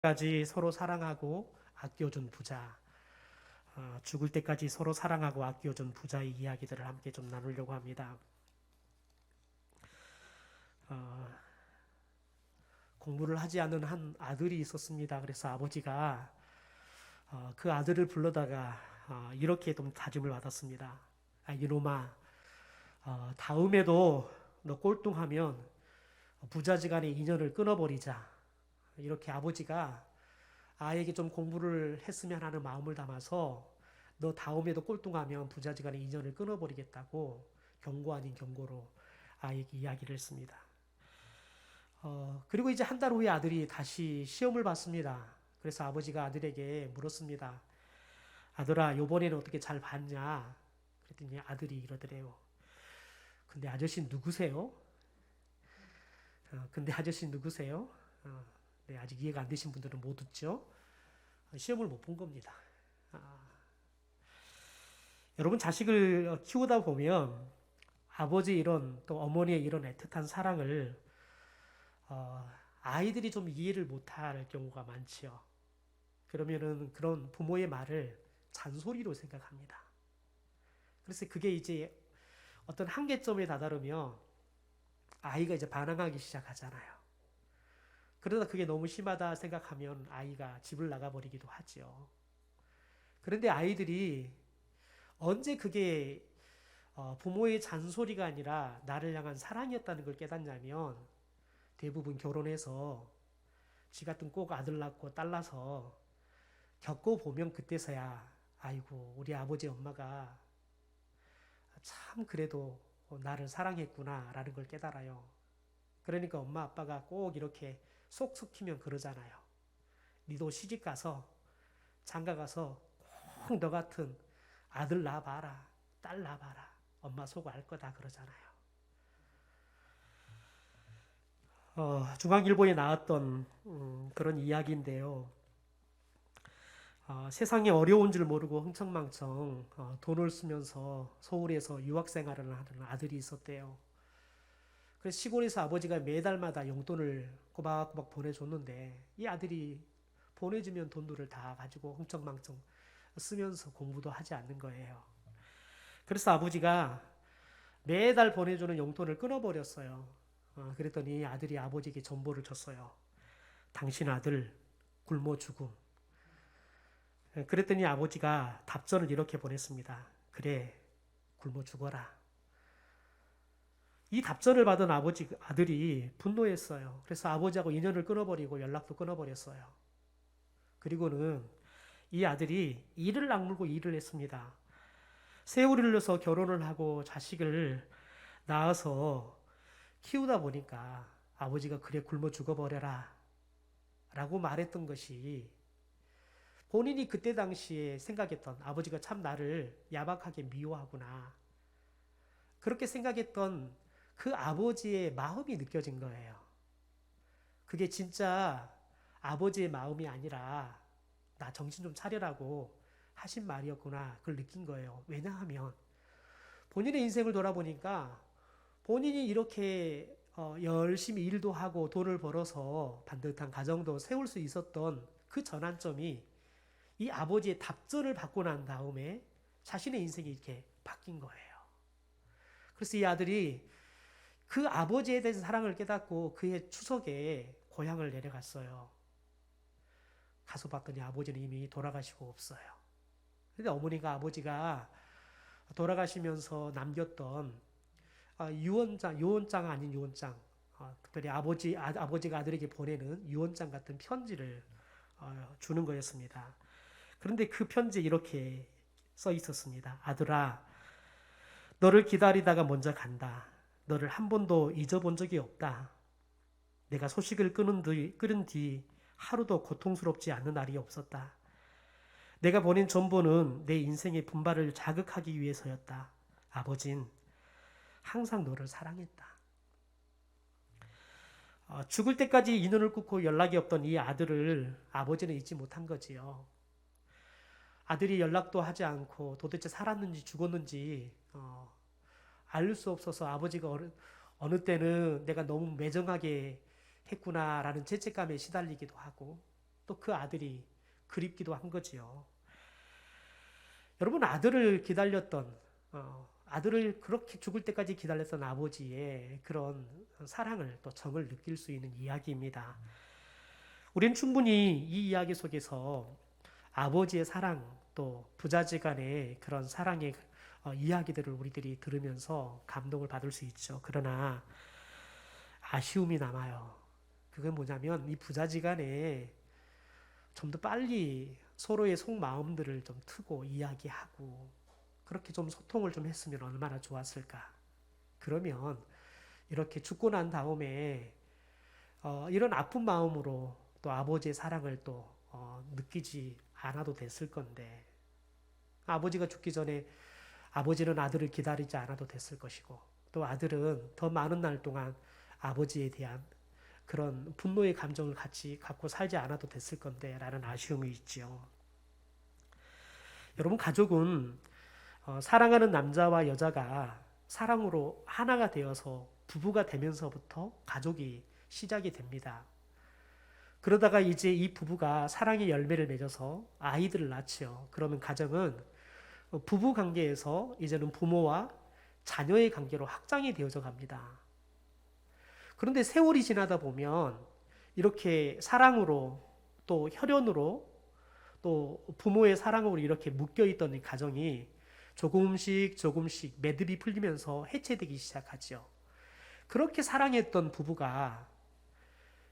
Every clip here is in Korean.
까지 서로 사랑하고 아껴준 부자, 죽을 때까지 서로 사랑하고 아껴준 부자의 이야기들을 함께 좀 나누려고 합니다. 어, 공부를 하지 않은 한 아들이 있었습니다. 그래서 아버지가 그 아들을 불러다가 이렇게 좀 다짐을 받았습니다. 이놈아, 다음에도 너 꼴뚱하면 부자지간의 인연을 끊어버리자. 이렇게 아버지가 아이에게 좀 공부를 했으면 하는 마음을 담아서 너 다음에도 꼴뚱하면 부자지간의 인연을 끊어버리겠다고 경고 아닌 경고로 아이에게 이야기를 했습니다. 그리고 이제 한 달 후에 아들이 다시 시험을 봤습니다. 그래서 아버지가 아들에게 물었습니다. 아들아, 요번에는 어떻게 잘 봤냐? 그랬더니 아들이 이러더래요. 근데 아저씨 누구세요? 근데 아저씨 누구세요? 어, 네, 아직 이해가 안 되신 분들은 못 듣죠? 시험을 못 본 겁니다. 아, 여러분 자식을 키우다 보면 아버지 이런 또 어머니의 이런 애틋한 사랑을 어, 아이들이 좀 이해를 못할 경우가 많지요. 그러면은 그런 부모의 말을 잔소리로 생각합니다. 그래서 그게 이제 어떤 한계점에 다다르면 아이가 이제 반항하기 시작하잖아요. 그러다 그게 너무 심하다 생각하면 아이가 집을 나가버리기도 하죠. 그런데 아이들이 언제 그게 부모의 잔소리가 아니라 나를 향한 사랑이었다는 걸 깨닫냐면 대부분 결혼해서 지 같은 꼭 아들 낳고 딸 낳아서 겪어보면 그때서야 아이고 우리 아버지 엄마가 참 그래도 나를 사랑했구나 라는 걸 깨달아요. 그러니까 엄마 아빠가 꼭 이렇게 쏙 썩히면 그러잖아요. 니도 시집 가서 장가 가서 꼭 너 같은 아들 낳아봐라 딸 낳아봐라 엄마 속 알 거다 그러잖아요. 중앙일보에 나왔던 그런 이야기인데요. 세상이 어려운 줄 모르고 흥청망청 돈을 쓰면서 서울에서 유학 생활을 하는 아들이 있었대요. 그래서 시골에서 아버지가 매달마다 용돈을 꼬박꼬박 보내줬는데 이 아들이 보내주면 돈들을 다 가지고 흥청망청 쓰면서 공부도 하지 않는 거예요. 그래서 아버지가 매달 보내주는 용돈을 끊어버렸어요. 그랬더니 아들이 아버지에게 전보를 줬어요. 당신 아들 굶어 죽음. 그랬더니 아버지가 답전을 이렇게 보냈습니다. 그래, 굶어 죽어라. 이 답전을 받은 아들이 분노했어요. 그래서 아버지하고 인연을 끊어버리고 연락도 끊어버렸어요. 그리고는 이 아들이 이를 악물고 일을 했습니다. 세월을 흘려서 결혼을 하고 자식을 낳아서 키우다 보니까 아버지가 그래 굶어 죽어버려라 라고 말했던 것이 본인이 그때 당시에 생각했던 아버지가 참 나를 야박하게 미워하구나. 그렇게 생각했던 그 아버지의 마음이 느껴진 거예요. 그게 진짜 아버지의 마음이 아니라 나 정신 좀 차려라고 하신 말이었구나. 그걸 느낀 거예요. 왜냐하면 본인의 인생을 돌아보니까 본인이 이렇게 열심히 일도 하고 돈을 벌어서 반듯한 가정도 세울 수 있었던 그 전환점이 이 아버지의 답전을 받고 난 다음에 자신의 인생이 이렇게 바뀐 거예요. 그래서 이 아들이 그 아버지에 대해서 사랑을 깨닫고 그의 추석에 고향을 내려갔어요. 가서 봤더니 아버지는 이미 돌아가시고 없어요. 근데 어머니가 아버지가 돌아가시면서 남겼던 유언장 아닌 유언장, 특별히 아버지가 아들에게 보내는 유언장 같은 편지를 주는 거였습니다. 그런데 그 편지에 이렇게 써 있었습니다. 아들아, 너를 기다리다가 먼저 간다. 너를 한 번도 잊어본 적이 없다. 내가 소식을 끊은 뒤 하루도 고통스럽지 않은 날이 없었다. 내가 보낸 전보는 내 인생의 분발을 자극하기 위해서였다. 아버진 항상 너를 사랑했다. 죽을 때까지 인연을 끊고 연락이 없던 이 아들을 아버지는 잊지 못한 거지요. 아들이 연락도 하지 않고 도대체 살았는지 죽었는지 알 수 없어서 아버지가 어느 때는 내가 너무 매정하게 했구나라는 죄책감에 시달리기도 하고 또 그 아들이 그립기도 한 거지요. 여러분, 아들을 기다렸던, 아들을 그렇게 죽을 때까지 기다렸던 아버지의 그런 사랑을 또 정을 느낄 수 있는 이야기입니다. 우린 충분히 이 이야기 속에서 아버지의 사랑, 또 부자지간의 그런 사랑의 이야기들을 우리들이 들으면서 감동을 받을 수 있죠. 그러나 아쉬움이 남아요. 그건 뭐냐면 이 부자지간에 좀 더 빨리 서로의 속마음들을 좀 트고 이야기하고 그렇게 좀 소통을 좀 했으면 얼마나 좋았을까. 그러면 이렇게 죽고 난 다음에 이런 아픈 마음으로 또 아버지의 사랑을 또 느끼지 않아도 됐을 건데, 아버지가 죽기 전에 아버지는 아들을 기다리지 않아도 됐을 것이고, 또 아들은 더 많은 날 동안 아버지에 대한 그런 분노의 감정을 같이 갖고 살지 않아도 됐을 건데 라는 아쉬움이 있지요. 여러분, 가족은 사랑하는 남자와 여자가 사랑으로 하나가 되어서 부부가 되면서부터 가족이 시작이 됩니다. 그러다가 이제 이 부부가 사랑의 열매를 맺어서 아이들을 낳지요. 그러면 가정은 부부 관계에서 이제는 부모와 자녀의 관계로 확장이 되어져 갑니다. 그런데 세월이 지나다 보면 이렇게 사랑으로 또 혈연으로 또 부모의 사랑으로 이렇게 묶여있던 이 가정이 조금씩 매듭이 풀리면서 해체되기 시작하죠. 그렇게 사랑했던 부부가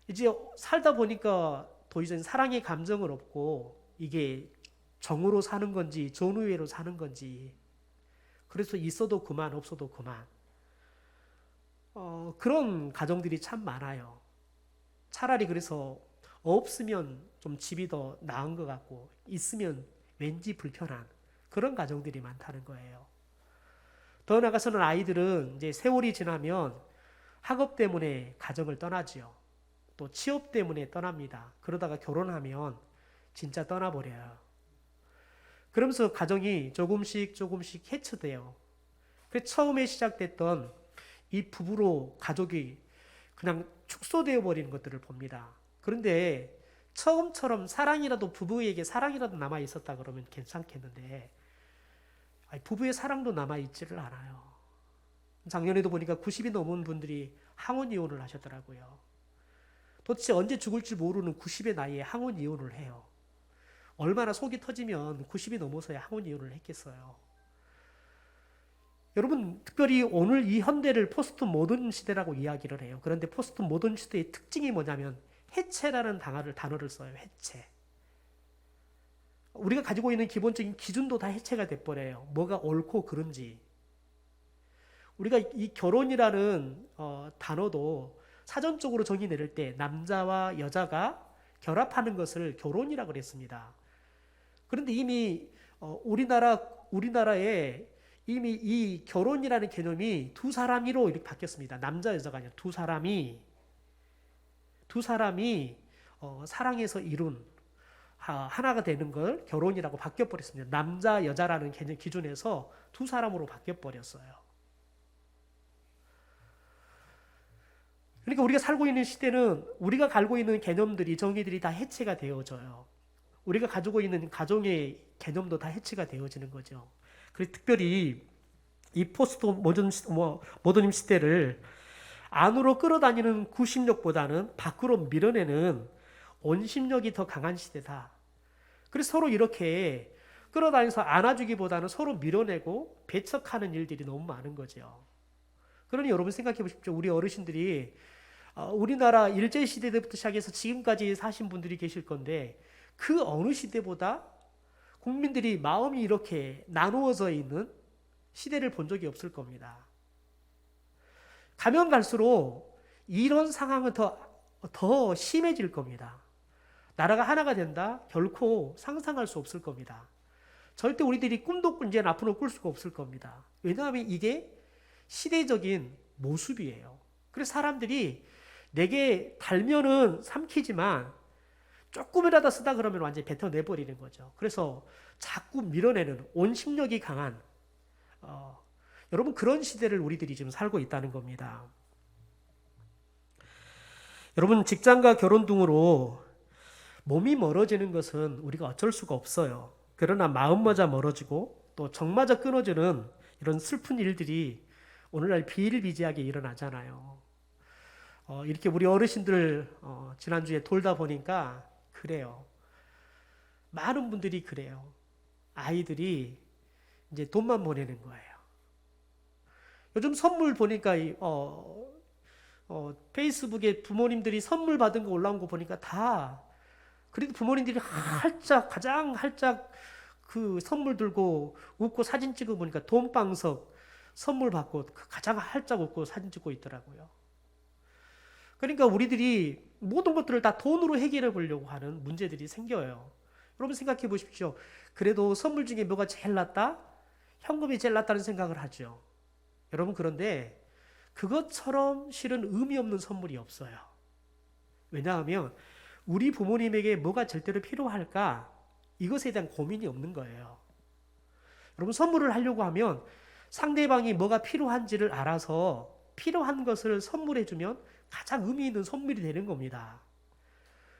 이제 살다 보니까 더 이상 사랑의 감정을 없고 이게 정으로 사는 건지 전우회로 사는 건지, 그래서 있어도 그만 없어도 그만, 그런 가정들이 참 많아요. 차라리 그래서 없으면 좀 집이 더 나은 것 같고 있으면 왠지 불편한 그런 가정들이 많다는 거예요. 더 나아가서는 아이들은 이제 세월이 지나면 학업 때문에 가정을 떠나지요. 또 취업 때문에 떠납니다. 그러다가 결혼하면 진짜 떠나버려요. 그러면서 가정이 조금씩 해체돼요. 그래서 처음에 시작됐던 이 부부로 가족이 그냥 축소되어 버리는 것들을 봅니다. 그런데 처음처럼 사랑이라도, 부부에게 사랑이라도 남아 있었다 그러면 괜찮겠는데 부부의 사랑도 남아 있지를 않아요. 작년에도 보니까 90이 넘은 분들이 항원 이혼을 하셨더라고요. 도대체 언제 죽을 줄 모르는 90의 나이에 항원 이혼을 해요. 얼마나 속이 터지면 90이 넘어서야 항원 이혼을 했겠어요. 여러분, 특별히 오늘 이 현대를 포스트 모던 시대라고 이야기를 해요. 그런데 포스트 모던 시대의 특징이 뭐냐면 해체라는 단어를 써요. 해체. 우리가 가지고 있는 기본적인 기준도 다 해체가 돼버려요. 뭐가 옳고 그른지. 우리가 이 결혼이라는 단어도 사전적으로 정의 내릴 때 남자와 여자가 결합하는 것을 결혼이라고 그랬습니다. 그런데 이미 우리나라에 이미 이 결혼이라는 개념이 두 사람이로 이렇게 바뀌었습니다. 남자 여자가 아니라 두 사람이 사랑해서 이룬 하나가 되는 걸 결혼이라고 바뀌어버렸습니다. 남자 여자라는 개념 기준에서 두 사람으로 바뀌어버렸어요. 그러니까 우리가 살고 있는 시대는 우리가 갈고 있는 개념들이, 정의들이 다 해체가 되어져요. 우리가 가지고 있는 가정의 개념도 다 해체가 되어지는 거죠. 그래서 특별히 이 포스트 모더니즘 시대를 안으로 끌어다니는 구심력보다는 밖으로 밀어내는 온심력이 더 강한 시대다. 그래서 서로 이렇게 끌어다니면서 안아주기보다는 서로 밀어내고 배척하는 일들이 너무 많은 거죠. 그러니 여러분 생각해 보십시오. 우리 어르신들이 우리나라 일제시대 때부터 시작해서 지금까지 사신 분들이 계실 건데 그 어느 시대보다 국민들이 마음이 이렇게 나누어져 있는 시대를 본 적이 없을 겁니다. 가면 갈수록 이런 상황은 더 심해질 겁니다. 나라가 하나가 된다? 결코 상상할 수 없을 겁니다. 절대 우리들이 꿈도 이제 앞으로 꿀 수가 없을 겁니다. 왜냐하면 이게 시대적인 모습이에요. 그래서 사람들이 내게 달면은 삼키지만 조금이라도 쓰다 그러면 완전히 뱉어내버리는 거죠. 그래서 자꾸 밀어내는 온심력이 강한 여러분, 그런 시대를 우리들이 지금 살고 있다는 겁니다. 여러분, 직장과 결혼 등으로 몸이 멀어지는 것은 우리가 어쩔 수가 없어요. 그러나 마음마저 멀어지고 또 정마저 끊어지는 이런 슬픈 일들이 오늘날 비일비재하게 일어나잖아요. 이렇게 우리 어르신들 지난주에 돌다 보니까 그래요. 많은 분들이 그래요. 아이들이 이제 돈만 보내는 거예요. 요즘 선물 보니까 페이스북에 부모님들이 선물 받은 거 올라온 거 보니까 다 그래도 부모님들이 가장 활짝 그 선물 들고 웃고 사진 찍어 보니까 돈방석 선물 받고 가장 활짝 웃고 사진 찍고 있더라고요. 그러니까 우리들이 모든 것들을 다 돈으로 해결해 보려고 하는 문제들이 생겨요. 여러분 생각해 보십시오. 그래도 선물 중에 뭐가 제일 낫다? 현금이 제일 낫다는 생각을 하죠. 여러분 그런데 그것처럼 실은 의미 없는 선물이 없어요. 왜냐하면 우리 부모님에게 뭐가 절대로 필요할까? 이것에 대한 고민이 없는 거예요. 여러분 선물을 하려고 하면 상대방이 뭐가 필요한지를 알아서 필요한 것을 선물해주면 가장 의미 있는 선물이 되는 겁니다.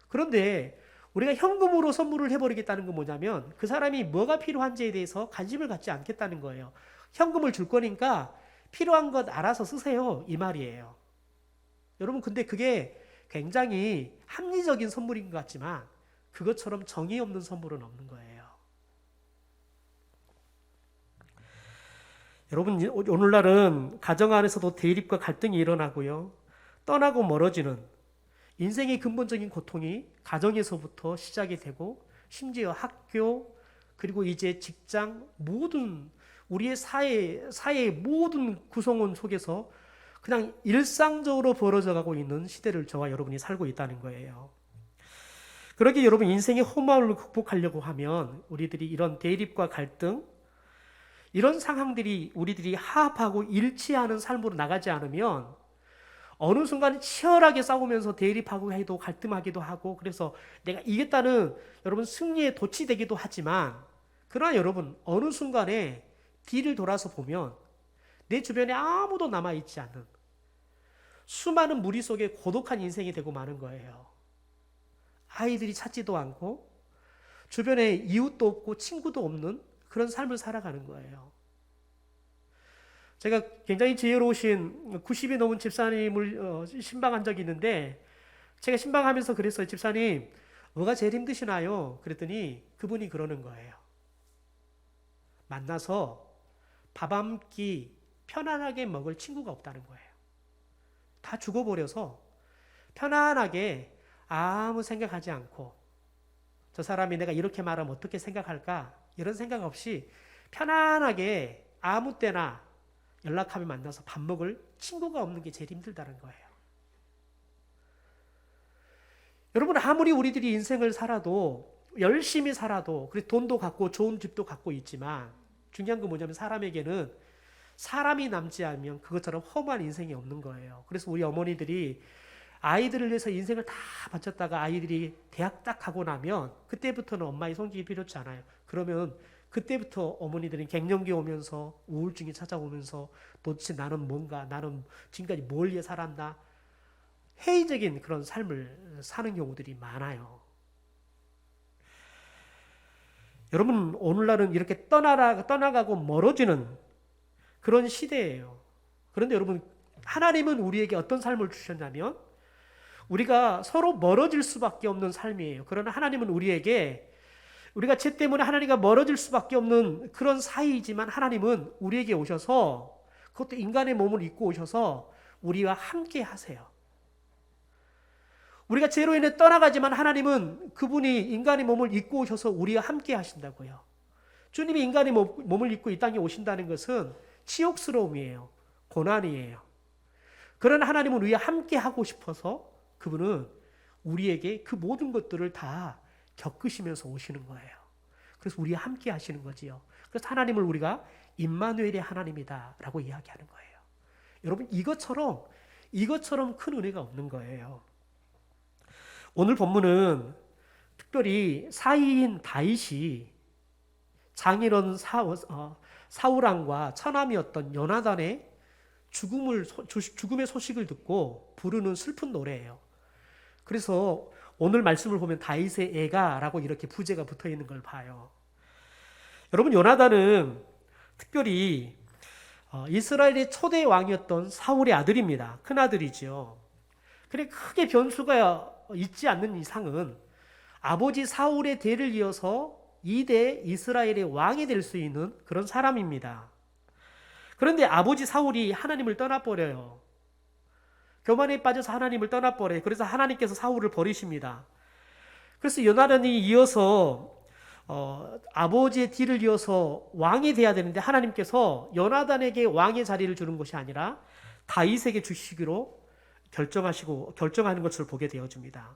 그런데 우리가 현금으로 선물을 해버리겠다는 건 뭐냐면 그 사람이 뭐가 필요한지에 대해서 관심을 갖지 않겠다는 거예요. 현금을 줄 거니까 필요한 것 알아서 쓰세요. 이 말이에요. 여러분 근데 그게 굉장히 합리적인 선물인 것 같지만 그것처럼 정의 없는 선물은 없는 거예요. 여러분 오늘날은 가정 안에서도 대립과 갈등이 일어나고요. 떠나고 멀어지는 인생의 근본적인 고통이 가정에서부터 시작이 되고 심지어 학교 그리고 이제 직장 모든 우리의 사회의 모든 구성원 속에서 그냥 일상적으로 벌어져 가고 있는 시대를 저와 여러분이 살고 있다는 거예요. 그러기에 여러분 인생의 허무함을 극복하려고 하면 우리들이 이런 대립과 갈등 이런 상황들이 우리들이 화합하고 일치하는 삶으로 나가지 않으면 어느 순간 치열하게 싸우면서 대립하고 해도 갈등하기도 하고 그래서 내가 이겼다는 여러분 승리에 도취되기도 하지만 그러나 여러분 어느 순간에 뒤를 돌아서 보면 내 주변에 아무도 남아있지 않는 수많은 무리 속에 고독한 인생이 되고 마는 거예요. 아이들이 찾지도 않고 주변에 이웃도 없고 친구도 없는 그런 삶을 살아가는 거예요. 제가 굉장히 지혜로우신 90이 넘은 집사님을 신방한 적이 있는데 제가 신방하면서 그랬어요. 집사님 뭐가 제일 힘드시나요? 그랬더니 그분이 그러는 거예요. 만나서 밥 한 끼 편안하게 먹을 친구가 없다는 거예요. 다 죽어버려서 편안하게 아무 생각하지 않고 저 사람이 내가 이렇게 말하면 어떻게 생각할까? 이런 생각 없이 편안하게 아무 때나 연락하며 만나서 밥 먹을 친구가 없는 게 제일 힘들다는 거예요. 여러분 아무리 우리들이 인생을 살아도 열심히 살아도 그리고 돈도 갖고 좋은 집도 갖고 있지만 중요한 건 뭐냐면 사람에게는 사람이 남지 않으면 그것처럼 험한 인생이 없는 거예요. 그래서 우리 어머니들이 아이들을 위해서 인생을 다 바쳤다가 아이들이 대학 딱 가고 나면 그때부터는 엄마의 손길이 필요치 않아요. 그러면 그때부터 어머니들은 갱년기 오면서 우울증이 찾아오면서 도대체 나는 뭔가 나는 지금까지 뭘 위해 살았나 회의적인 그런 삶을 사는 경우들이 많아요. 여러분 오늘날은 이렇게 떠나가고 멀어지는 그런 시대예요. 그런데 여러분 하나님은 우리에게 어떤 삶을 주셨냐면 우리가 서로 멀어질 수밖에 없는 삶이에요. 그러나 하나님은 우리가 죄 때문에 하나님과 멀어질 수밖에 없는 그런 사이이지만 하나님은 우리에게 오셔서 그것도 인간의 몸을 입고 오셔서 우리와 함께 하세요. 우리가 죄로 인해 떠나가지만 하나님은 그분이 인간의 몸을 입고 오셔서 우리와 함께 하신다고요. 주님이 인간의 몸을 입고 이 땅에 오신다는 것은 치욕스러움이에요. 고난이에요. 그러나 하나님은 우리와 함께 하고 싶어서 그분은 우리에게 그 모든 것들을 다 겪으시면서 오시는 거예요. 그래서 우리와 함께 하시는 거지요. 그래서 하나님을 우리가 임마누엘의 하나님이다 라고 이야기하는 거예요. 여러분 이것처럼 큰 은혜가 없는 거예요. 오늘 본문은 특별히 사이인 다윗이 장인어른 사울왕과 처남이었던 요나단의 죽음의 소식을 듣고 부르는 슬픈 노래예요. 그래서 오늘 말씀을 보면 다윗의 애가라고 이렇게 부제가 붙어 있는 걸 봐요. 여러분, 요나단은 특별히 이스라엘의 초대 왕이었던 사울의 아들입니다. 큰 아들이죠. 그래 크게 변수가 있지 않는 이상은 아버지 사울의 대를 이어서 2대 이스라엘의 왕이 될 수 있는 그런 사람입니다. 그런데 아버지 사울이 하나님을 떠나버려요. 교만에 빠져서 하나님을 떠나버려요. 그래서 하나님께서 사울을 버리십니다. 그래서 요나단이 이어서 아버지의 뒤를 이어서 왕이 돼야 되는데 하나님께서 요나단에게 왕의 자리를 주는 것이 아니라 다윗에게 주시기로 결정하는 것을 보게 되어집니다.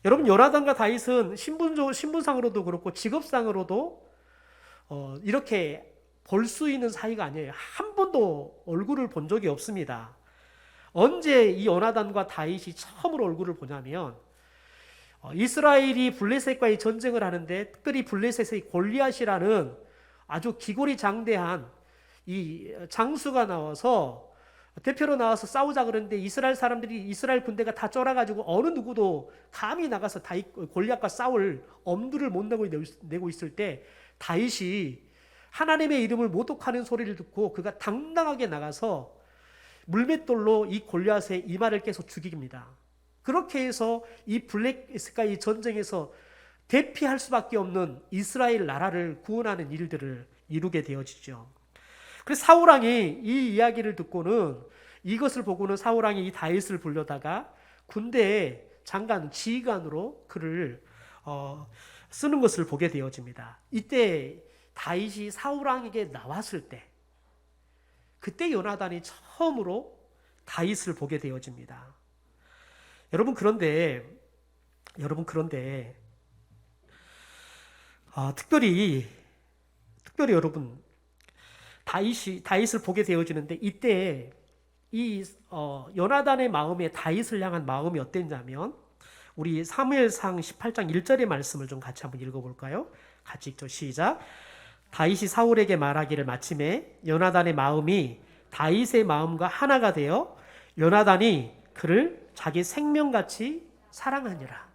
여러분, 요나단과 다윗은 신분상으로도 그렇고 직업상으로도 이렇게 볼 수 있는 사이가 아니에요. 한 번도 얼굴을 본 적이 없습니다. 언제 이 요나단과 다윗이 처음으로 얼굴을 보냐면 이스라엘이 블레셋과의 전쟁을 하는데 특별히 블레셋의 골리앗이라는 아주 기골이 장대한 이 장수가 나와서 대표로 나와서 싸우자 그러는데 이스라엘 군대가 다 쫄아가지고 어느 누구도 감히 나가서 골리앗과 싸울 엄두를 못 내고 있을 때 다윗이 하나님의 이름을 모독하는 소리를 듣고 그가 당당하게 나가서 물맷돌로 이 골리앗의 이마를 깨서 죽입니다. 그렇게 해서 이 블레셋과의 전쟁에서 대피할 수밖에 없는 이스라엘 나라를 구원하는 일들을 이루게 되어지죠. 그래서 사울왕이 이 이야기를 듣고는 이것을 보고는 사울왕이 이 다윗을 불러다가 군대의 장관, 지휘관으로 그를 쓰는 것을 보게 되어집니다. 이때 다윗이 사울왕에게 나왔을 때 그때 요나단이 처음으로 다윗을 보게 되어집니다. 여러분 그런데 특별히 여러분 다윗을 보게 되어지는데 이때 이 요나단의 마음에 다윗을 향한 마음이 어땠냐면 우리 사무엘상 18장 1절의 말씀을 좀 같이 한번 읽어볼까요? 같이 읽죠. 시작. 다윗이 사울에게 말하기를 마침에 요나단의 마음이 다윗의 마음과 하나가 되어 요나단이 그를 자기 생명같이 사랑하니라.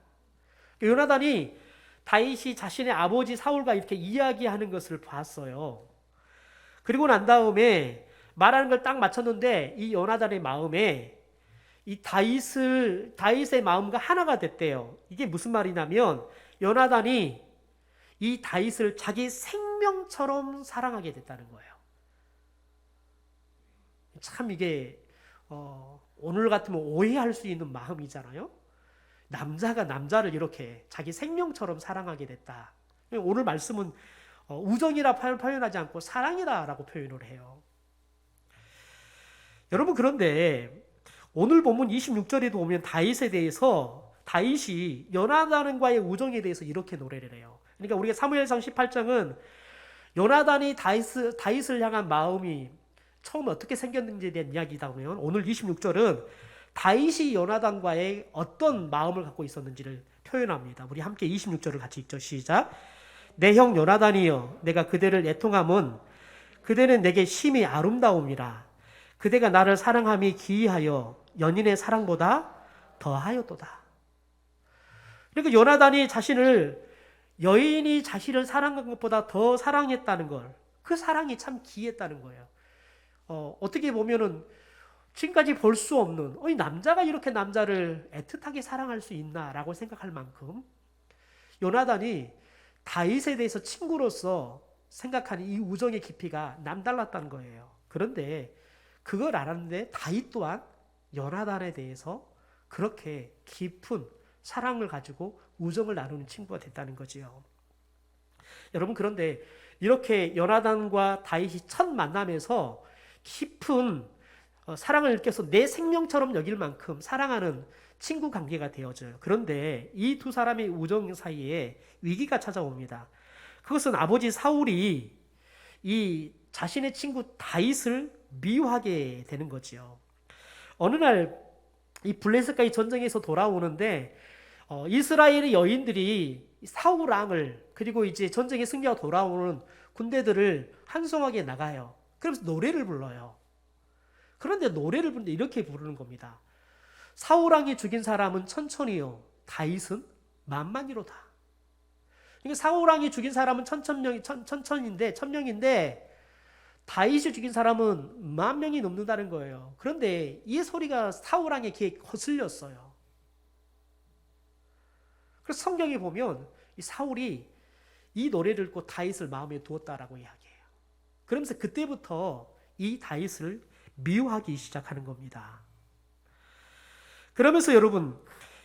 요나단이 다윗이 자신의 아버지 사울과 이렇게 이야기하는 것을 봤어요. 그리고 난 다음에 말하는 걸 딱 맞췄는데 이 요나단의 마음에 이 다윗의 마음과 하나가 됐대요. 이게 무슨 말이냐면 요나단이 이 다윗을 자기 생명처럼 사랑하게 됐다는 거예요. 참 이게 오늘 같으면 오해할 수 있는 마음이잖아요. 남자가 남자를 이렇게 자기 생명처럼 사랑하게 됐다. 오늘 말씀은 우정이라 표현하지 않고 사랑이다라고 표현을 해요. 여러분 그런데 오늘 본문 26절에도 보면 다윗에 대해서 다윗이 요나단과의 우정에 대해서 이렇게 노래를 해요. 그러니까 우리가 사무엘상 18장은 요나단이 다윗을 향한 마음이 처음 어떻게 생겼는지에 대한 이야기다 보면 오늘 26절은 다윗이 요나단과의 어떤 마음을 갖고 있었는지를 표현합니다. 우리 함께 26절을 같이 읽죠. 시작. 내 형 요나단이여 내가 그대를 애통함은 그대는 내게 심히 아름다움이라. 그대가 나를 사랑함이 기이하여 연인의 사랑보다 더하였도다. 그러니까 요나단이 여인이 자신을 사랑한 것보다 더 사랑했다는 걸, 그 사랑이 참 기이했다는 거예요. 어떻게 보면은 지금까지 볼 수 없는 남자가 이렇게 남자를 애틋하게 사랑할 수 있나라고 생각할 만큼 요나단이 다윗에 대해서 친구로서 생각하는 이 우정의 깊이가 남달랐다는 거예요. 그런데 그걸 알았는데 다윗 또한 요나단에 대해서 그렇게 깊은 사랑을 가지고 우정을 나누는 친구가 됐다는 거지요. 여러분 그런데 이렇게 요나단과 다윗이 첫 만남에서 깊은 사랑을 느껴서 내 생명처럼 여길 만큼 사랑하는 친구 관계가 되어져요. 그런데 이 두 사람의 우정 사이에 위기가 찾아옵니다. 그것은 아버지 사울이 이 자신의 친구 다윗을 미워하게 되는 거지요. 어느 날 이 블레셋과의 전쟁에서 돌아오는데 이스라엘의 여인들이 사울 왕을 그리고 이제 전쟁에 승리하고 돌아오는 군대들을 환송하게 나가요. 그러면서 노래를 불러요. 그런데 노래를 부르는데 이렇게 부르는 겁니다. 사울 왕이 죽인 사람은 천천히요 다윗은 만만이로다. 그러니까 사울왕이 죽인 사람은 천명인데 다윗이 죽인 사람은 10,000명이 넘는다는 거예요. 그런데 이 소리가 사울왕의 귀에 거슬렸어요. 그래서 성경에 보면 이 사울이 이 노래를 듣고 다윗을 마음에 두었다라고 이야기해요. 그러면서 그때부터 이 다윗을 미워하기 시작하는 겁니다. 그러면서 여러분,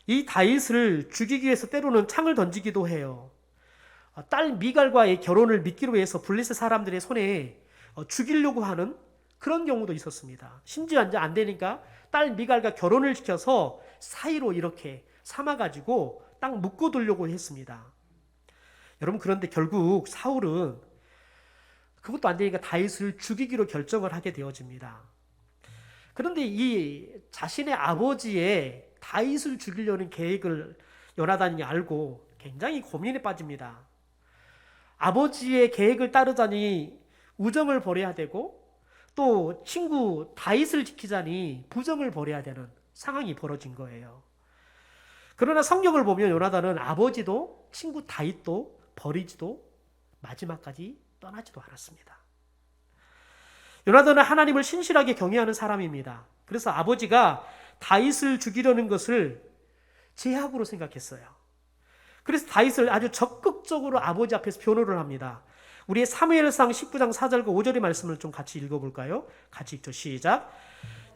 이 다윗을 죽이기 위해서 때로는 창을 던지기도 해요. 딸 미갈과의 결혼을 미끼로 해서 블레셋 사람들의 손에 죽이려고 하는 그런 경우도 있었습니다. 심지어 이제 안 되니까 딸 미갈과 결혼을 시켜서 사이로 이렇게 삼아가지고 딱 묶어두려고 했습니다. 여러분, 그런데 결국 사울은 그것도 안 되니까 다윗을 죽이기로 결정을 하게 되어집니다. 그런데 이 자신의 아버지의 다윗을 죽이려는 계획을 요나단이 알고 굉장히 고민에 빠집니다. 아버지의 계획을 따르자니 우정을 버려야 되고 또 친구 다윗을 지키자니 부정을 버려야 되는 상황이 벌어진 거예요. 그러나 성경을 보면 요나단은 아버지도 친구 다윗도 버리지도 마지막까지 떠나지도 않았습니다. 요나단은 하나님을 신실하게 경외하는 사람입니다. 그래서 아버지가 다윗을 죽이려는 것을 제약으로 생각했어요. 그래서 다윗을 아주 적극적으로 아버지 앞에서 변호를 합니다. 우리의 사무엘상 19장 4절과 5절의 말씀을 좀 같이 읽어볼까요? 같이 읽죠. 시작.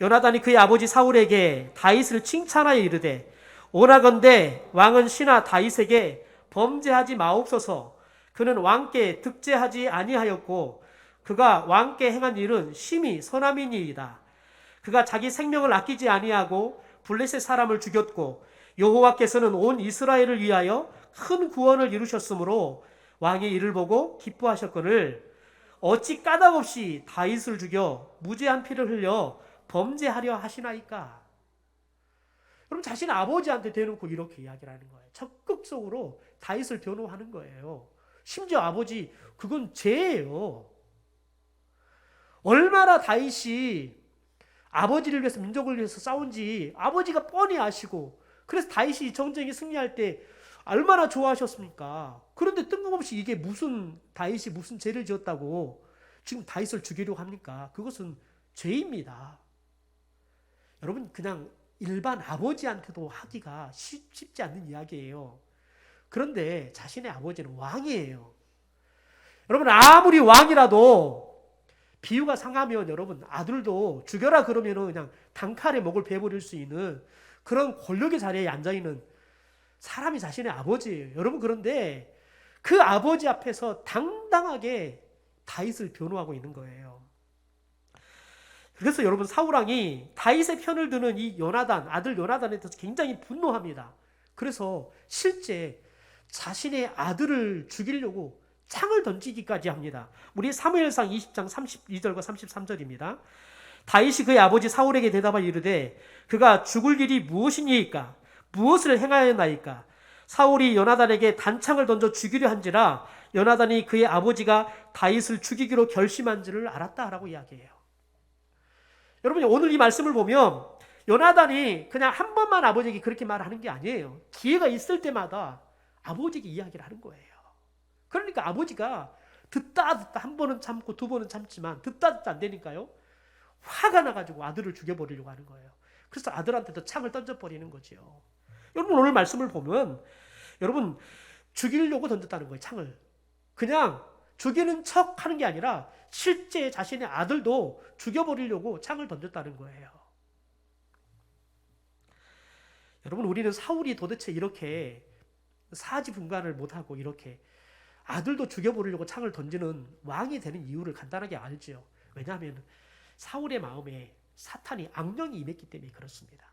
요나단이 그의 아버지 사울에게 다윗을 칭찬하여 이르되 오나건대 왕은 신하 다윗에게 범죄하지 마옵소서. 그는 왕께 득죄하지 아니하였고 그가 왕께 행한 일은 심히 선함이니이다. 그가 자기 생명을 아끼지 아니하고 블레셋 사람을 죽였고 여호와께서는 온 이스라엘을 위하여 큰 구원을 이루셨으므로 왕이 이를 보고 기뻐하셨거늘 어찌 까닭없이 다윗을 죽여 무죄한 피를 흘려 범죄하려 하시나이까. 그럼 자신의 아버지한테 대놓고 이렇게 이야기를 하는 거예요. 적극적으로 다윗을 변호하는 거예요. 심지어 아버지, 그건 죄예요. 얼마나 다윗이 아버지를 위해서 민족을 위해서 싸운지 아버지가 뻔히 아시고 그래서 다윗이 전쟁에 승리할 때 얼마나 좋아하셨습니까? 그런데 뜬금없이 이게 다윗이 무슨 죄를 지었다고 지금 다윗을 죽이려고 합니까? 그것은 죄입니다. 여러분, 그냥 일반 아버지한테도 하기가 쉽지 않는 이야기예요. 그런데 자신의 아버지는 왕이에요. 여러분, 아무리 왕이라도 비유가 상하면 여러분 아들도 죽여라 그러면 그냥 단칼에 목을 베버릴 수 있는 그런 권력의 자리에 앉아있는 사람이 자신의 아버지예요. 여러분, 그런데 그 아버지 앞에서 당당하게 다윗을 변호하고 있는 거예요. 그래서 여러분, 사울왕이 다윗의 편을 드는 이 아들 요나단에 대해서 굉장히 분노합니다. 그래서 실제 자신의 아들을 죽이려고 창을 던지기까지 합니다. 우리 사무엘상 20장 32절과 33절입니다. 다윗이 그의 아버지 사울에게 대답하여 이르되 그가 죽을 일이 무엇이니이까? 무엇을 행하였나이까? 사울이 요나단에게 단창을 던져 죽이려 한지라 요나단이 그의 아버지가 다윗을 죽이기로 결심한지를 알았다라고 이야기해요. 여러분, 오늘 이 말씀을 보면 요나단이 그냥 한 번만 아버지에게 그렇게 말하는 게 아니에요. 기회가 있을 때마다 아버지에게 이야기를 하는 거예요. 그러니까 아버지가 듣다 한 번은 참고 두 번은 참지만 듣다 안 되니까요. 화가 나가지고 아들을 죽여버리려고 하는 거예요. 그래서 아들한테도 창을 던져버리는 거죠. 여러분, 오늘 말씀을 보면 여러분 죽이려고 던졌다는 거예요. 창을. 그냥 죽이는 척 하는 게 아니라 실제 자신의 아들도 죽여버리려고 창을 던졌다는 거예요. 여러분, 우리는 사울이 도대체 이렇게 사지분간을 못하고 이렇게 아들도 죽여버리려고 창을 던지는 왕이 되는 이유를 간단하게 알죠. 왜냐하면 사울의 마음에 사탄이 악령이 임했기 때문에 그렇습니다.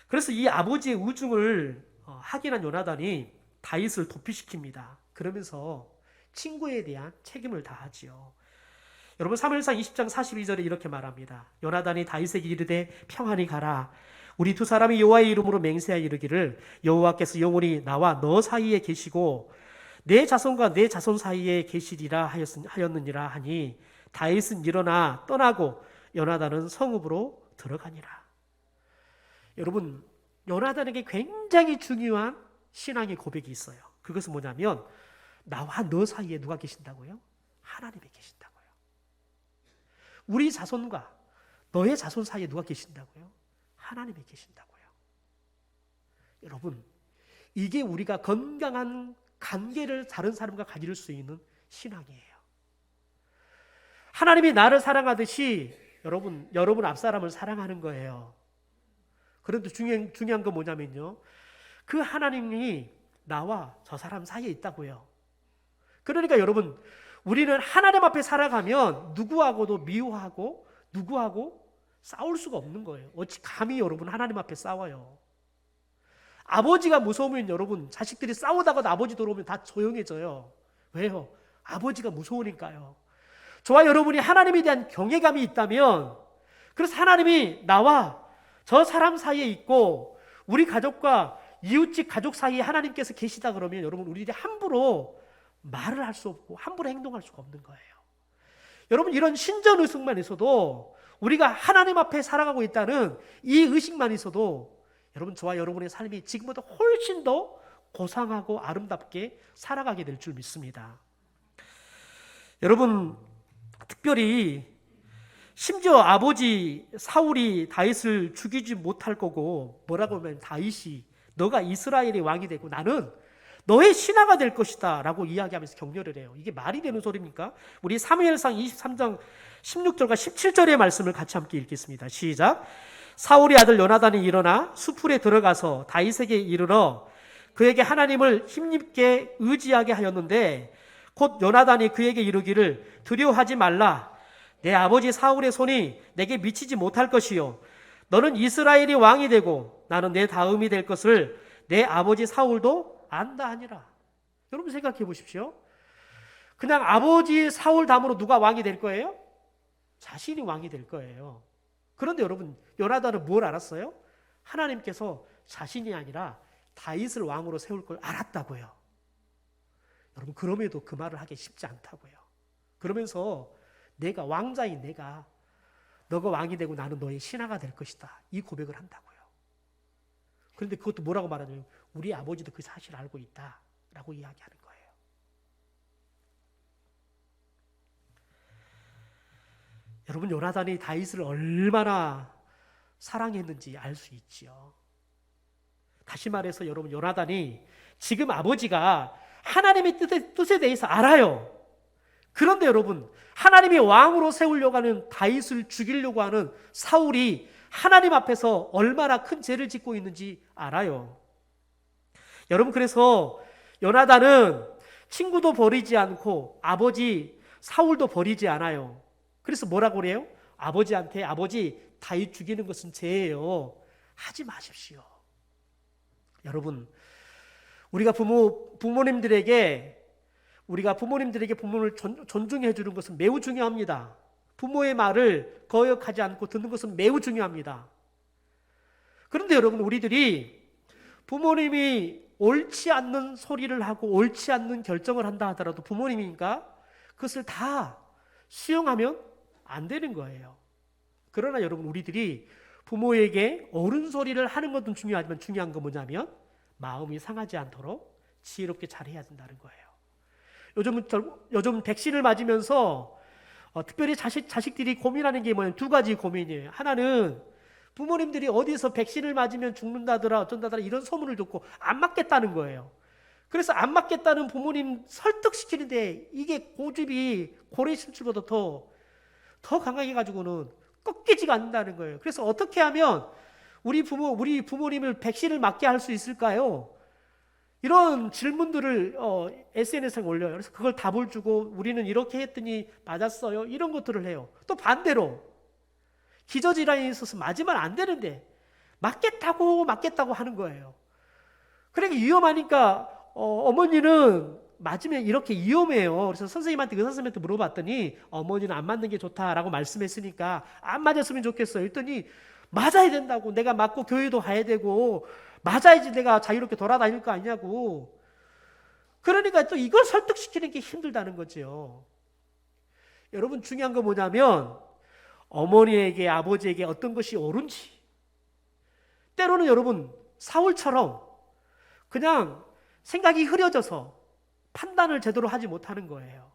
그래서 이 아버지의 우중을 확인한 요나단이 다윗을 도피시킵니다. 그러면서 친구에 대한 책임을 다하지요. 여러분, 사무엘상 20장 42절에 이렇게 말합니다. 요나단이 다윗에게 이르되 평안히 가라. 우리 두 사람이 여호와의 이름으로 맹세하여 이르기를 여호와께서 영원히 나와 너 사이에 계시고 내 자손과 내 자손 사이에 계시리라 하였느니라 하니 다윗은 일어나 떠나고 요나단은 성읍으로 들어가니라. 여러분, 요나단에게 굉장히 중요한 신앙의 고백이 있어요. 그것은 뭐냐면 나와 너 사이에 누가 계신다고요? 하나님이 계신다고요. 우리 자손과 너의 자손 사이에 누가 계신다고요? 하나님이 계신다고요. 여러분, 이게 우리가 건강한 관계를 다른 사람과 가질 수 있는 신앙이에요. 하나님이 나를 사랑하듯이 여러분 앞사람을 사랑하는 거예요. 그런데 중요한 건 뭐냐면요. 그 하나님이 나와 저 사람 사이에 있다고요. 그러니까 여러분, 우리는 하나님 앞에 살아가면 누구하고도 미워하고 누구하고 싸울 수가 없는 거예요. 어찌 감히 여러분 하나님 앞에 싸워요. 아버지가 무서우면 여러분 자식들이 싸우다가 아버지 들어오면 다 조용해져요. 왜요? 아버지가 무서우니까요. 저와 여러분이 하나님에 대한 경외감이 있다면, 그래서 하나님이 나와 저 사람 사이에 있고 우리 가족과 이웃집 가족 사이에 하나님께서 계시다 그러면 여러분 우리들이 함부로 말을 할 수 없고 함부로 행동할 수가 없는 거예요. 여러분 이런 신전 의식만 있어도, 우리가 하나님 앞에 살아가고 있다는 이 의식만 있어도 여러분 저와 여러분의 삶이 지금보다 훨씬 더 고상하고 아름답게 살아가게 될 줄 믿습니다. 여러분 특별히 심지어 아버지 사울이 다윗을 죽이지 못할 거고 뭐라고 하면 다윗이 너가 이스라엘의 왕이 되고 나는 너의 신하가 될 것이다 라고 이야기하면서 격려를 해요. 이게 말이 되는 소리입니까? 우리 사무엘상 23장 16절과 17절의 말씀을 같이 함께 읽겠습니다. 시작. 사울의 아들 요나단이 일어나 수풀에 들어가서 다윗에게 이르러 그에게 하나님을 힘입게 의지하게 하였는데, 곧 요나단이 그에게 이르기를 두려워하지 말라. 내 아버지 사울의 손이 내게 미치지 못할 것이요 너는 이스라엘이 왕이 되고 나는 내 다음이 될 것을 내 아버지 사울도 안다 하니라. 여러분 생각해 보십시오. 그냥 아버지 사울 다음으로 누가 왕이 될 거예요? 자신이 왕이 될 거예요. 그런데 여러분 요나단은 뭘 알았어요? 하나님께서 자신이 아니라 다윗을 왕으로 세울 걸 알았다고요. 여러분 그럼에도 그 말을 하기 쉽지 않다고요. 그러면서 내가 왕자인 내가 너가 왕이 되고 나는 너의 신하가 될 것이다, 이 고백을 한다고요. 그런데 그것도 뭐라고 말하냐면 우리 아버지도 그 사실을 알고 있다라고 이야기하는 거예요. 여러분 요나단이 다윗을 얼마나 사랑했는지 알 수 있지요. 다시 말해서 여러분 요나단이 지금 아버지가 하나님의 뜻에 대해서 알아요. 그런데 여러분 하나님이 왕으로 세우려고 하는 다윗을 죽이려고 하는 사울이 하나님 앞에서 얼마나 큰 죄를 짓고 있는지 알아요. 여러분 그래서 요나단은 친구도 버리지 않고 아버지 사울도 버리지 않아요. 그래서 뭐라고 그래요? 아버지한테 아버지 다윗 죽이는 것은 죄예요. 하지 마십시오. 여러분 우리가 부모님들에게 부모를 존중해 주는 것은 매우 중요합니다. 부모의 말을 거역하지 않고 듣는 것은 매우 중요합니다. 그런데 여러분 우리들이 부모님이 옳지 않는 소리를 하고 옳지 않는 결정을 한다 하더라도 부모님이니까 그것을 다 수용하면 안 되는 거예요. 그러나 여러분 우리들이 부모에게 옳은 소리를 하는 것도 중요하지만 중요한 건 뭐냐면 마음이 상하지 않도록 지혜롭게 잘해야 된다는 거예요. 요즘 백신을 맞으면서 특별히 자식들이 고민하는 게 뭐냐면 두 가지 고민이에요. 하나는 부모님들이 어디서 백신을 맞으면 죽는다더라 어쩐다더라 이런 소문을 듣고 안 맞겠다는 거예요. 그래서 안 맞겠다는 부모님 설득시키는데 이게 고집이 고래심술보다 더 강하게 가지고는 꺾이지가 않는다는 거예요. 그래서 어떻게 하면 우리 부모님을 백신을 맞게 할 수 있을까요? 이런 질문들을 SNS에 올려요. 그래서 그걸 답을 주고 우리는 이렇게 했더니 맞았어요. 이런 것들을 해요. 또 반대로 기저질환이 있어서 맞으면 안 되는데 맞겠다고 하는 거예요. 그러니까 위험하니까 어머니는 맞으면 이렇게 위험해요. 그래서 선생님한테 의사 선생님한테 물어봤더니 어머니는 안 맞는 게 좋다라고 말씀했으니까 안 맞았으면 좋겠어요. 했더니 맞아야 된다고, 내가 맞고 교회도 가야 되고 맞아야지 내가 자유롭게 돌아다닐 거 아니냐고. 그러니까 또 이걸 설득시키는 게 힘들다는 거죠. 여러분 중요한 건 뭐냐면 어머니에게 아버지에게 어떤 것이 옳은지, 때로는 여러분 사울처럼 그냥 생각이 흐려져서 판단을 제대로 하지 못하는 거예요.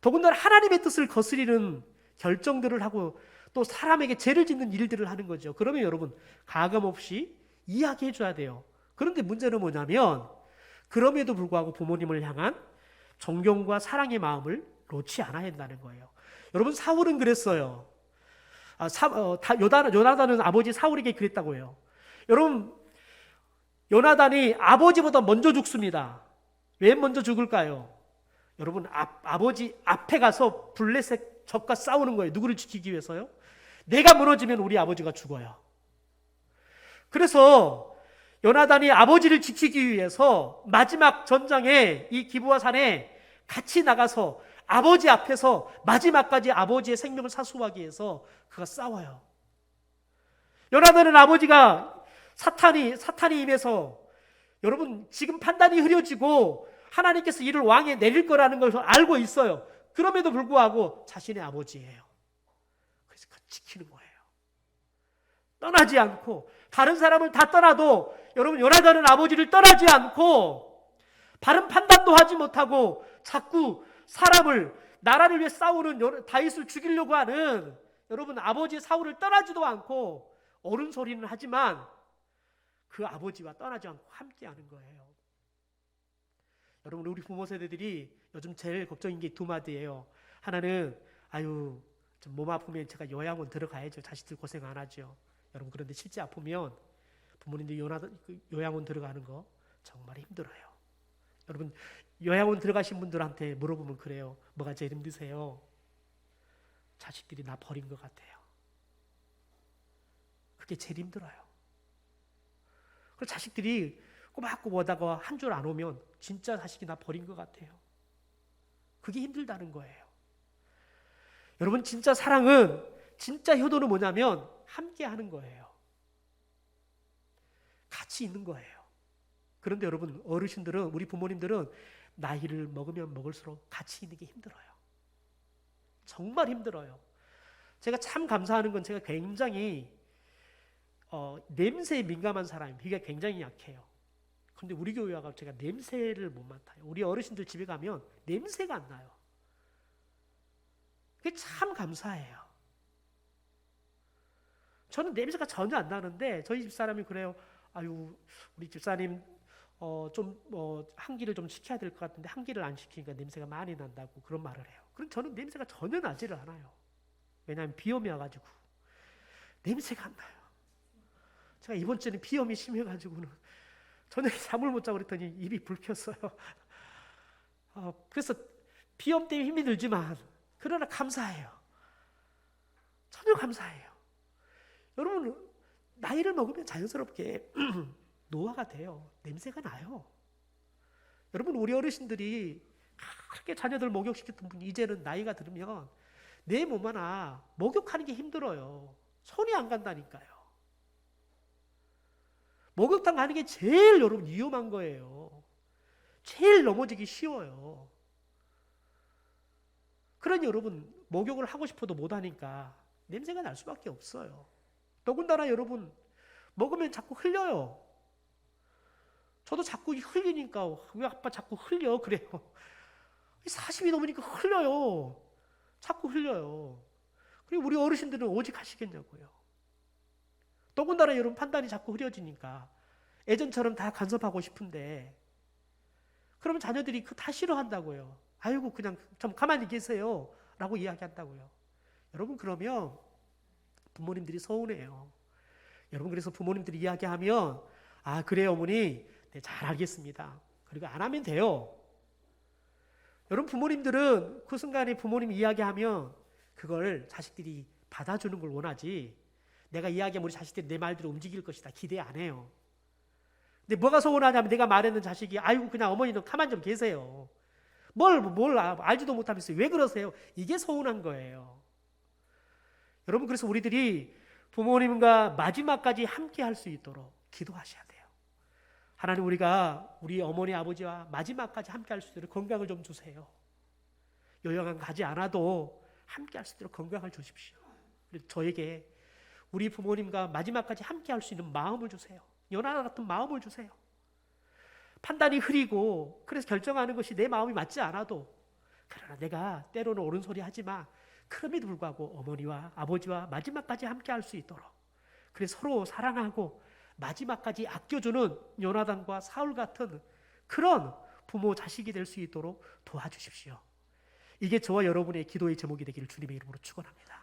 더군다나 하나님의 뜻을 거스리는 결정들을 하고 또 사람에게 죄를 짓는 일들을 하는 거죠. 그러면 여러분 가감없이 이야기해 줘야 돼요. 그런데 문제는 뭐냐면 그럼에도 불구하고 부모님을 향한 존경과 사랑의 마음을 놓지 않아야 한다는 거예요. 여러분 사울은 그랬어요. 요나단은 아버지 사울에게 그랬다고 해요. 여러분 요나단이 아버지보다 먼저 죽습니다. 왜 먼저 죽을까요? 여러분 아버지 앞에 가서 블레셋 적과 싸우는 거예요. 누구를 지키기 위해서요? 내가 무너지면 우리 아버지가 죽어요. 그래서 요나단이 아버지를 지키기 위해서 마지막 전장에 이 기브아 산에 같이 나가서 아버지 앞에서 마지막까지 아버지의 생명을 사수하기 위해서 그가 싸워요. 요나단은 아버지가 사탄이 임해서 여러분 지금 판단이 흐려지고 하나님께서 이를 왕에 내릴 거라는 것을 알고 있어요. 그럼에도 불구하고 자신의 아버지예요. 그래서 지키는 거예요. 떠나지 않고 다른 사람을 다 떠나도 여러분 요나단은 아버지를 떠나지 않고 바른 판단도 하지 못하고 자꾸 사람을 나라를 위해 싸우는 다윗을 죽이려고 하는 여러분 아버지 사울을 떠나지도 않고 옳은 소리는 하지만 그 아버지와 떠나지 않고 함께하는 거예요. 여러분 우리 부모 세대들이 요즘 제일 걱정인 게 두 마디예요. 하나는 좀 몸 아프면 제가 요양원 들어가야죠. 자식들 고생 안 하죠. 여러분 그런데 실제 아프면 부모님들이 요양원 들어가는 거 정말 힘들어요. 여러분 요양원 들어가신 분들한테 물어보면 그래요. 뭐가 제일 힘드세요? 자식들이 나 버린 것 같아요. 그게 제일 힘들어요. 그리고 자식들이 꼬박꼬박 오다가 한 줄 안 오면 진짜 자식이 나 버린 것 같아요. 그게 힘들다는 거예요. 여러분 진짜 사랑은 진짜 효도는 뭐냐면 함께 하는 거예요. 같이 있는 거예요. 그런데 여러분 어르신들은 우리 부모님들은 나이를 먹으면 먹을수록 같이 있는 게 힘들어요. 정말 힘들어요. 제가 참 감사하는 건 제가 굉장히 냄새에 민감한 사람이에요. 비가 굉장히 약해요. 그런데 우리 교회 와서 제가 냄새를 못 맡아요. 우리 어르신들 집에 가면 냄새가 안 나요. 그게 참 감사해요. 저는 냄새가 전혀 안 나는데 저희 집사람이 그래요. 우리 집사님 환기를 좀 시켜야 될 것 같은데 환기를 안 시키니까 냄새가 많이 난다고 그런 말을 해요. 그럼 저는 냄새가 전혀 나지를 않아요. 왜냐하면 비염이 와가지고 냄새가 안 나요. 제가 이번 주에는 비염이 심해가지고는 저녁에 잠을 못 자고 그랬더니 입이 불켰어요. 그래서 비염 때문에 힘이 들지만 그러나 감사해요. 전혀 감사해요. 여러분 나이를 먹으면 자연스럽게 노화가 돼요. 냄새가 나요. 여러분 우리 어르신들이 그렇게 자녀들 목욕시켰던 분이 이제는 나이가 들으면 내 몸 하나 목욕하는 게 힘들어요. 손이 안 간다니까요. 목욕탕 가는 게 제일 여러분 위험한 거예요. 제일 넘어지기 쉬워요. 그러니 여러분 목욕을 하고 싶어도 못하니까 냄새가 날 수밖에 없어요. 더군다나 여러분 먹으면 자꾸 흘려요. 저도 자꾸 흘리니까 왜 아빠 자꾸 흘려 그래요. 40이 넘으니까 흘려요. 자꾸 흘려요. 그리고 우리 어르신들은 오직 하시겠냐고요. 더군다나 여러분 판단이 자꾸 흐려지니까 예전처럼 다 간섭하고 싶은데 그러면 자녀들이 다 싫어한다고요. 아이고 그냥 좀 가만히 계세요 라고 이야기한다고요. 여러분 그러면 부모님들이 서운해요. 여러분 그래서 부모님들이 이야기하면 그래요 어머니 네, 잘 알겠습니다. 그리고 안 하면 돼요. 여러분 부모님들은 그 순간에 부모님이 이야기하면 그걸 자식들이 받아주는 걸 원하지 내가 이야기하면 우리 자식들이 내 말대로 움직일 것이다 기대 안 해요. 근데 뭐가 서운하냐면 내가 말했는 자식이 아이고 그냥 어머니는 가만 좀 계세요. 뭘 알지도 못하면서 왜 그러세요? 이게 서운한 거예요. 여러분 그래서 우리들이 부모님과 마지막까지 함께 할 수 있도록 기도하셔야 돼요. 하나님 우리가 우리 어머니 아버지와 마지막까지 함께 할 수 있도록 건강을 좀 주세요. 요양원 가지 않아도 함께 할 수 있도록 건강을 주십시오. 저에게 우리 부모님과 마지막까지 함께 할 수 있는 마음을 주세요. 요나단 같은 마음을 주세요. 판단이 흐리고 그래서 결정하는 것이 내 마음이 맞지 않아도, 그러나 내가 때로는 옳은 소리 하지만 그럼에도 불구하고 어머니와 아버지와 마지막까지 함께 할 수 있도록, 그래서 서로 사랑하고 마지막까지 아껴주는 요나단과 사울 같은 그런 부모 자식이 될 수 있도록 도와주십시오. 이게 저와 여러분의 기도의 제목이 되기를 주님의 이름으로 축원합니다.